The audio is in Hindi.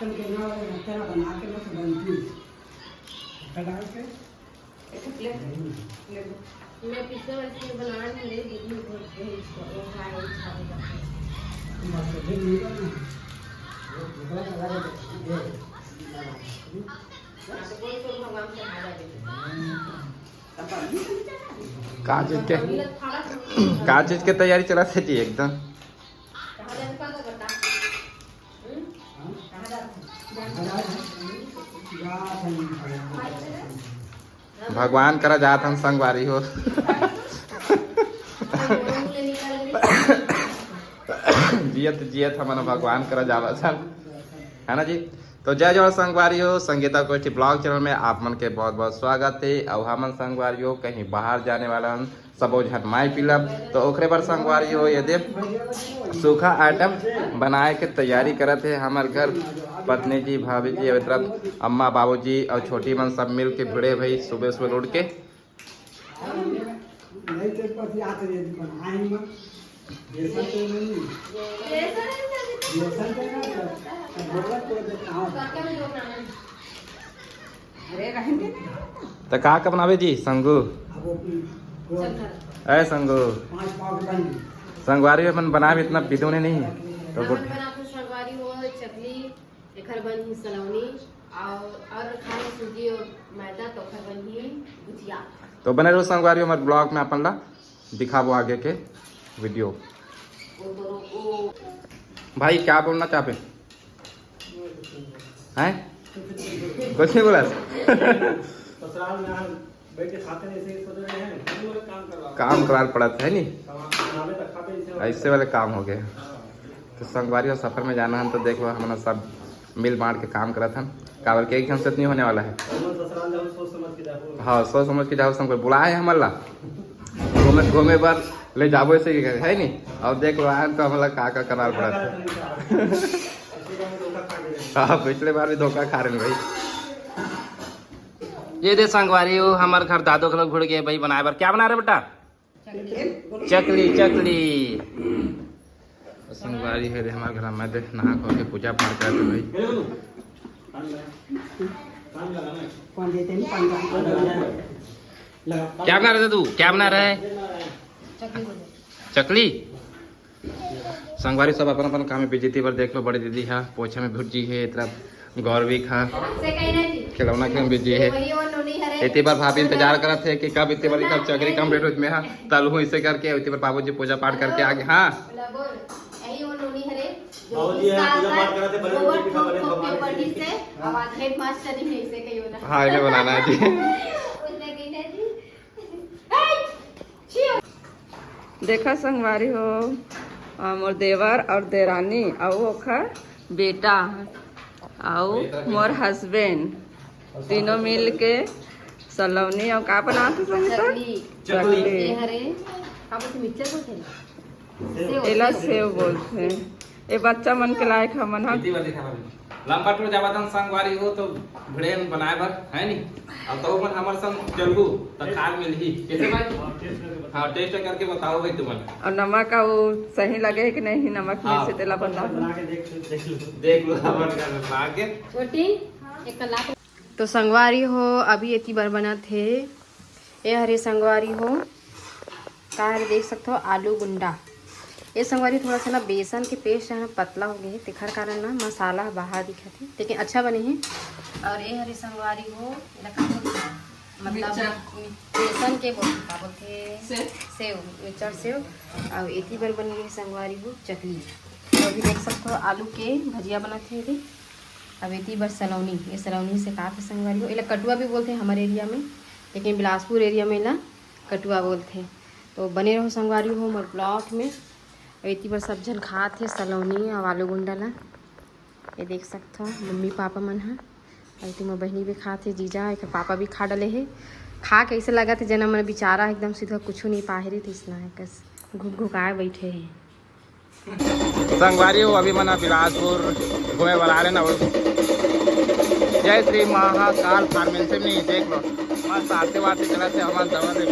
बना के बस बनती डाल के मैं पिछले वर्ष में बना नहीं रही दीदी को इसको वो खाए खाएगा बस फिर नहीं करना वो दूसरा लगा दे तो कोई तो भगवान से खाया देते का चीज के तैयारी चला थे जी एकदम भगवान करा जात हम संगवारी हो जियत जियत हमारा भगवान करा जावा सन है ना जी। तो जय जवाहर संगवारी हो संगीता कोष्ठी ब्लॉग चैनल में आप मन के बहुत बहुत स्वागत है। और हमन संगवारी हो कहीं बाहर जाने वाला सबो झन माई पिलब तो ओकरे बर संगवारी हो ये देव सूखा आइटम बनाए के तैयारी करत है। हमार घर पत्नी जी भाभी जी अभी तरफ अम्मा बाबूजी और छोटी मन सब मिल के भिड़े भाई सुबह सुबह उठ के तो का बनावे जी संगू ऐ संगू संगवारी में बनावे इतना विधु ने नहीं तो संगवारी हो चकली एखर बनी सलौनी और खाए सूजी और मैदा तो एखर बनी गुजिया। तो बने रहो संगवारी हमारे ब्लॉग में अपन ला दिखाबो आगे के वीडियो। भाई क्या बोलना चाहते हैं? कुछ नहीं बोला काम करार पड़ा था है नहीं ऐसे वाले काम हो गए। तो संगवारी और सफर में जाना है तो देखो हमारा सब मिल बांट के काम करा था काबर के एक से नहीं होने वाला है। हाँ सोच समझ के जाओ संग बुलाए हमारा घूमे घूमे बार ले जाबो ऐसे है नहीं। और देख लो आयन तो हमारा का करार पड़ा था। हाँ पिछले बार भी धोखा खा रहे भाई। ये दे संगवारी हो हमारे घर दादो के लोग घुड़ गए भाई बनाए बार क्या बना रहे बेटा? चकली चकली संगवारी है दे हमारे घर में देख नहा खो के पूजा पाठ करते भाई। क्या बना रहे थे तू? क्या बना रहा है? चकली संगवारी सब अपन अपन काम में बिजी थी। पर देख लो बड़ी दीदी है पोछा में भुजी है तरफ गौरवी खा खिलौना के बिजी है। इतनी बार भाभी इंतजार कर थे कि कब इतनी बार कब चकरी कम रेट में है तल हूँ इसे करके इतनी बार बाबू जी पूजा पाठ करके आगे। हाँ हाँ इन्हें बनाना है जी। देखा संगवारी हो मोर देवर और देरानी और ओखर बेटा और मोर हस्बैंड तीनों मिल के सलौनी और का बनाते चकली एला सेव बोलते हैं। ये बच्चा मन के लायक हमन लंबा टूर जावा तन संगवारी हो तो भिड़े बनाए बर है नी। अब तो मन हमर संग चलबू तो खाल मिलही कैसे भाई? हाँ टेस्ट करके बताओ भाई तुमन और नमक का वो सही लगे है कि नहीं नमक में से तेला बता देख लो हमर घर में ला के छोटी एक लाख। तो संगवारी हो अभी इतनी बार बना थे ये हरे संगवारी हो का हरे देख सकते हो आलू गुंडा। ये संगवारी थोड़ा सा ना बेसन के पेस्ट है पतला हो गया है तिखर कारण ना मसाला बाहर दिखा थे लेकिन अच्छा बने हैं। और ये हरी संगवारी हो मतलब बेसन के बोलते सेव मिक्सर सेव और इतनी बार बन गई संगवारी हो चकली। तो अभी देख सकते हो आलू के भजिया बनाते थे। अब इतनी बार सलौनी ये सलौनी से कहा था संगवारी हो इला कटुआ भी बोलते हैं हमारे एरिया में लेकिन बिलासपुर एरिया में इला कटुआ बोलते हैं। तो बने रहो संगवारी हो हमारे ब्लॉक में। और इतनी बार सब जन खाते सलौनी और आलू गुंडा ला ये देख सकते हो मम्मी पापा मन है और इतनी बहनी भी खाते जीजा एक पापा भी खा डले है। खा कैसे लगा थे जना मन बेचारा एकदम सीधा कुछ नहीं पा रही थी इसना है कस घुक घुकाए बैठे हैं। संगवारी हो अभी मना बिलासपुर घूमे वाला रहे ना। जय श्री महाकाल फार्मेसी में देख लो मस्त आते वाते चला थे हमारे दवा देख